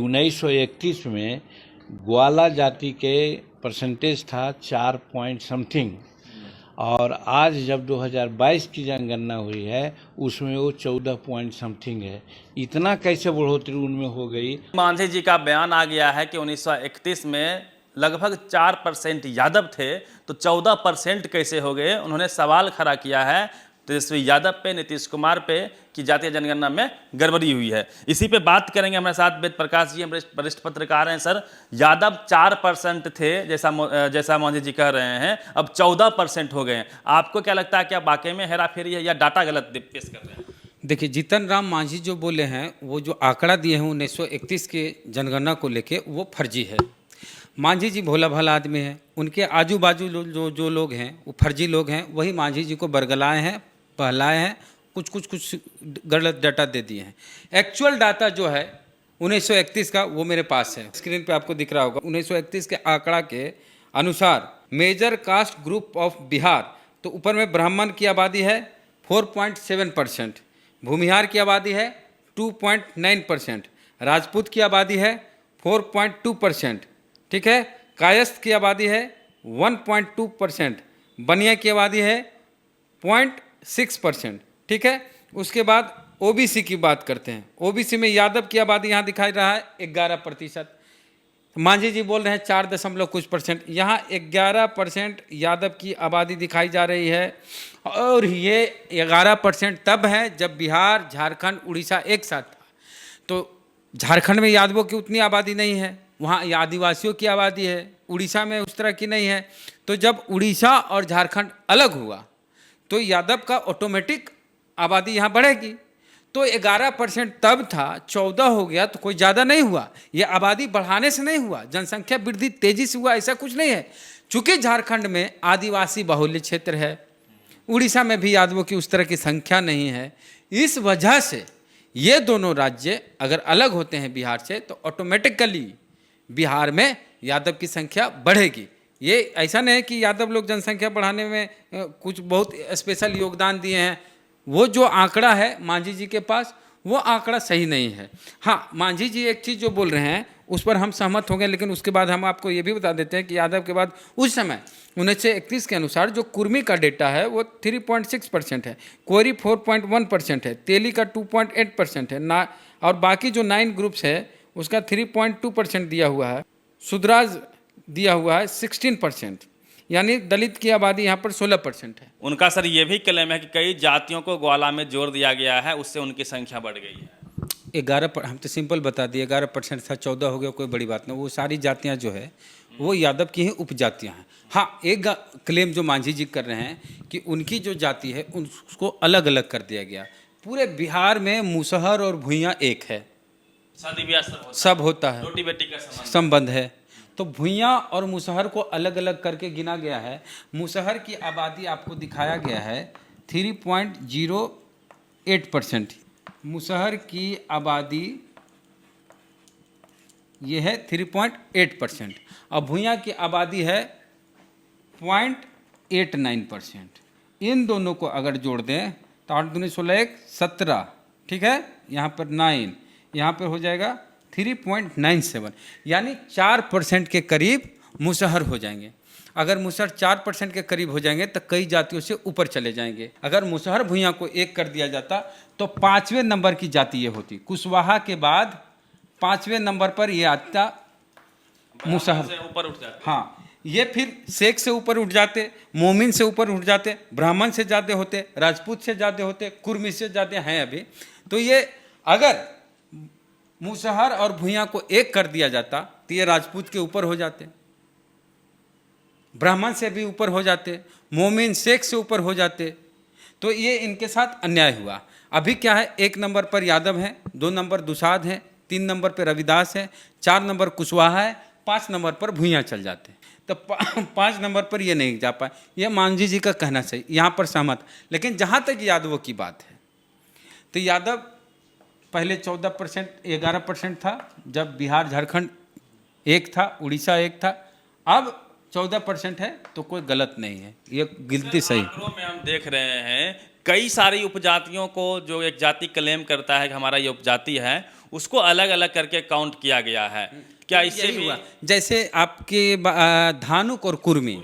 1931 में ग्वाला जाति के परसेंटेज था 4 पॉइंट समथिंग, और आज जब 2022 की जनगणना हुई है उसमें वो 14 पॉइंट समथिंग है। इतना कैसे बढ़ोतरी उनमें हो गई। मांझी जी का बयान आ गया है कि 1931 में लगभग 4% यादव थे, तो 14% कैसे हो गए। उन्होंने सवाल खड़ा किया है तेजस्वी यादव पे, नीतीश कुमार पे कि जातीय जनगणना में गड़बड़ी हुई है। इसी पे बात करेंगे। हमारे साथ वेद प्रकाश जी, वरिष्ठ पत्रकार हैं। सर, यादव 4% थे जैसा मांझी जी कह रहे हैं, अब 14% हो गए हैं। आपको क्या लगता है, क्या वाकई में हेराफेरी है या डाटा गलत पेश कर रहे हैं? देखिए, जीतन राम मांझी जो बोले हैं, वो जो आंकड़ा दिए हैं 1931 के जनगणना को लेके, वो फर्जी है। मांझी जी भोला भाला आदमी हैं, उनके आजू बाजू जो लोग हैं वो फर्जी लोग हैं। वही मांझी जी को बरगलाए हैं, बहलाए हैं, कुछ गलत डाटा दे दिए हैं। एक्चुअल डाटा जो है 1931 का, वो मेरे पास है, स्क्रीन पे आपको दिख रहा होगा। 1931 के आंकड़ा के अनुसार major caste group of Bihar, तो ऊपर में ब्राह्मण की आबादी है 4.7%, भूमिहार की आबादी है 2.9%, राजपूत की आबादी है 4.2%, ठीक है। कायस्थ की आबादी है 1.2%, बनिया की आबादी है 0.6%, ठीक है। उसके बाद ओबीसी की बात करते हैं। ओबीसी में यादव की आबादी यहाँ दिखाई रहा है 11%। मांझी जी बोल रहे हैं 4 कुछ %। यहाँ 11% यादव की आबादी दिखाई जा रही है, और ये 11% तब है जब बिहार, झारखंड, उड़ीसा एक साथ था। तो झारखंड में यादवों की उतनी आबादी नहीं है, वहाँ आदिवासियों की आबादी है। उड़ीसा में उस तरह की नहीं है। तो जब उड़ीसा और झारखंड अलग हुआ तो यादव का ऑटोमेटिक आबादी यहाँ बढ़ेगी। तो 11% तब था, 14 हो गया, तो कोई ज़्यादा नहीं हुआ। ये आबादी बढ़ाने से नहीं हुआ, जनसंख्या वृद्धि तेजी से हुआ, ऐसा कुछ नहीं है। चूँकि झारखंड में आदिवासी बाहुल्य क्षेत्र है, उड़ीसा में भी यादवों की उस तरह की संख्या नहीं है, इस वजह से ये दोनों राज्य अगर अलग होते हैं बिहार से, तो ऑटोमेटिकली बिहार में यादव की संख्या बढ़ेगी। ये ऐसा नहीं है कि यादव लोग जनसंख्या बढ़ाने में कुछ बहुत स्पेशल योगदान दिए हैं। वो जो आंकड़ा है मांझी जी के पास, वो आंकड़ा सही नहीं है। हाँ, मांझी जी एक चीज़ जो बोल रहे हैं उस पर हम सहमत हो गए, लेकिन उसके बाद हम आपको ये भी बता देते हैं कि यादव के बाद उस समय 1931 के अनुसार जो कुर्मी का डेटा है वो 3.6% है, कोरी 4.1% है, तेली का 2.8% है ना, और बाकी जो 9 ग्रुप्स है उसका 3.2% दिया हुआ है। शुद्राज दिया हुआ है 16%, यानी दलित की आबादी यहाँ पर 16% है। उनका सर ये भी क्लेम है कि कई जातियों को ग्वाला में जोड़ दिया गया है, उससे उनकी संख्या बढ़ गई है। 11 हम तो सिंपल बता दिए, 11% था, 14 हो गया, कोई बड़ी बात नहीं। वो सारी जातियाँ जो है वो यादव की ही उपजातियाँ हैं। हाँ, एक क्लेम जो मांझी जी कर रहे हैं कि उनकी जो जाति है उसको अलग अलग कर दिया गया। पूरे बिहार में मुसहर और भुइयाँ एक है, शादी ब्याह सब होता है, रोटी बेटी का संबंध है। तो भुइयाँ और मुसहर को अलग अलग करके गिना गया है। मुसहर की आबादी आपको दिखाया गया है 3.08%। मुसहर की आबादी ये है 3.8%, और भुइयाँ की आबादी है 0.89%। इन दोनों को अगर जोड़ दें तो 8 दूनी 16 17, ठीक है। यहाँ पर 9, यहाँ पर हो जाएगा 3.97, यानी 4% के करीब मुसहर हो जाएंगे। अगर मुसहर 4% के करीब हो जाएंगे तो कई जातियों से ऊपर चले जाएंगे। अगर मुसहर भुइयाँ को एक कर दिया जाता तो 5वें नंबर की जाति ये होती। कुशवाहा के बाद 5वें नंबर पर ये आता मुसहर, ऊपर उठ जाते। हाँ, ये फिर शेख से ऊपर उठ जाते, मोमिन से ऊपर उठ जाते, ब्राह्मण से ज़्यादा होते, राजपूत से ज़्यादा होते, कुर्मी से ज़्यादा हैं अभी। तो ये अगर मुसहर और भुइयाँ को एक कर दिया जाता तो ये राजपूत के ऊपर हो जाते, ब्राह्मण से भी ऊपर हो जाते, मोमिन शेख से ऊपर हो जाते। तो ये इनके साथ अन्याय हुआ। अभी क्या है, 1 नंबर पर यादव है, 2 नंबर दुसाध है, 3 नंबर पर रविदास है, 4 नंबर कुशवाहा है, 5 नंबर पर भुइयाँ चल जाते। तो 5 नंबर पर ये नहीं जा पाए। ये मांझी जी का कहना सही, यहाँ पर सहमत। लेकिन जहाँ तक यादवों की बात है, तो यादव पहले 14%, 11% था जब बिहार झारखंड एक था, उड़ीसा एक था। अब 14% है, तो कोई गलत नहीं है, ये गिनती सही। में हम देख रहे हैं कई सारी उपजातियों को, जो एक जाति क्लेम करता है कि हमारा ये उपजाति है, उसको अलग अलग करके काउंट किया गया है। क्या इससे यही भी हुआ। जैसे आपके धानुक और कुर्मी,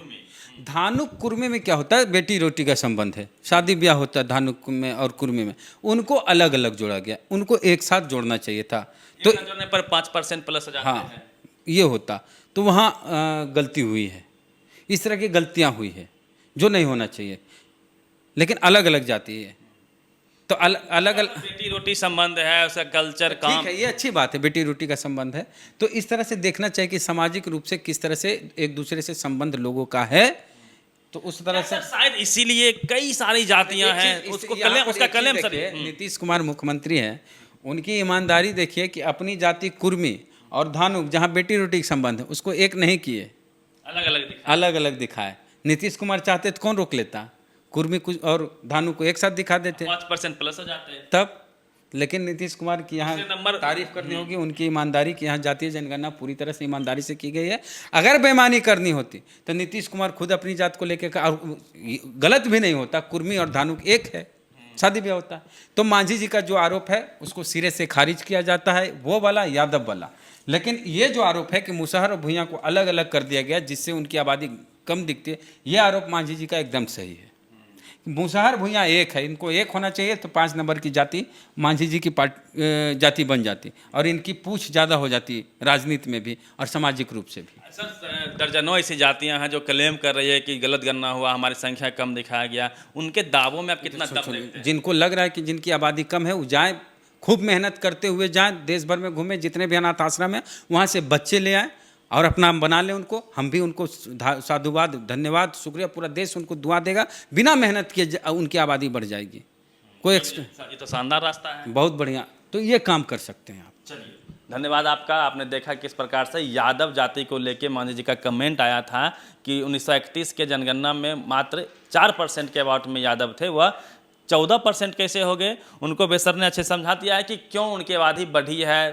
धानुक कुर्मी में क्या होता है, बेटी रोटी का संबंध है, शादी ब्याह होता है धानुक में और कुर्मी में, उनको अलग अलग जोड़ा गया, उनको एक साथ जोड़ना चाहिए था। तो एक जोड़ने पर 5% प्लस हो जाते हाँ हैं। ये होता, तो वहाँ गलती हुई है। इस तरह की गलतियाँ हुई है जो नहीं होना चाहिए, लेकिन अलग अलग जाती है तो अलग अलग बेटी रोटी संबंध है, उसका कल्चर काम ठीक है, ये अच्छी बात है, बेटी रोटी का संबंध है। तो इस तरह से देखना चाहिए कि सामाजिक रूप से किस तरह से एक दूसरे से संबंध लोगों का है, तो उस तरह से शायद इसीलिए कई सारी जातियां हैं, उसको कलेम, उसका कलेम सर। नीतीश कुमार मुख्यमंत्री हैं, उनकी ईमानदारी देखिए कि अपनी जाति कुर्मी और धानुक जहाँ बेटी रोटी का संबंध है उसको एक नहीं किए, अलग अलग दिखाए। नीतीश कुमार चाहते तो कौन रोक लेता, कुर्मी कुछ और धानु को एक साथ दिखा देते 5% प्लस हो जाते हैं तब। लेकिन नीतीश कुमार की यहाँ नंबर तारीफ करनी होगी उनकी ईमानदारी की, यहाँ जातीय जनगणना पूरी तरह से ईमानदारी से की गई है। अगर बेईमानी करनी होती तो नीतीश कुमार खुद अपनी जात को लेकर, और गलत भी नहीं होता, कुर्मी और धानुक एक है, शादी ब्याह होता है। तो मांझी जी का जो आरोप है उसको सिरे से खारिज किया जाता है, वो वाला यादव वाला। लेकिन ये जो आरोप है कि मुसहर और भुइयां को अलग अलग कर दिया गया जिससे उनकी आबादी कम दिखती है, ये आरोप मांझी जी का एकदम सही है। मुसहर भुइयां एक है, इनको एक होना चाहिए तो 5 नंबर की जाति मांझी जी की जाति बन जाती और इनकी पूछ ज़्यादा हो जाती राजनीति में भी और सामाजिक रूप से भी। सर दर्जनों ऐसी जातियां हैं जो क्लेम कर रही है कि गलत गणना हुआ, हमारी संख्या कम दिखाया गया, उनके दावों में आप कितना दम देखते हैं? जिनको लग रहा है कि जिनकी आबादी कम है वो जाएं, खूब मेहनत करते हुए जाएं, देश भर में घूमें, जितने भी अनाथ आश्रम हैं वहाँ से बच्चे ले आएँ और अपना बना लें उनको। हम भी उनको साधुवाद, धन्यवाद, शुक्रिया, पूरा देश उनको दुआ देगा। बिना मेहनत किए उनकी आबादी बढ़ जाएगी। कोई एक्स्ट्रा, ये तो शानदार रास्ता है, बहुत बढ़िया। तो ये काम कर सकते हैं आप। चलिए धन्यवाद आपका। आपने देखा किस प्रकार से यादव जाति को लेके मांझी जी का कमेंट आया था कि 1931 के जनगणना में मात्र 4% के अबाउट में यादव थे, वह 14% कैसे हो गए। उनको बेसर ने अच्छे समझा दिया है कि क्यों उनकी आबादी बढ़ी है।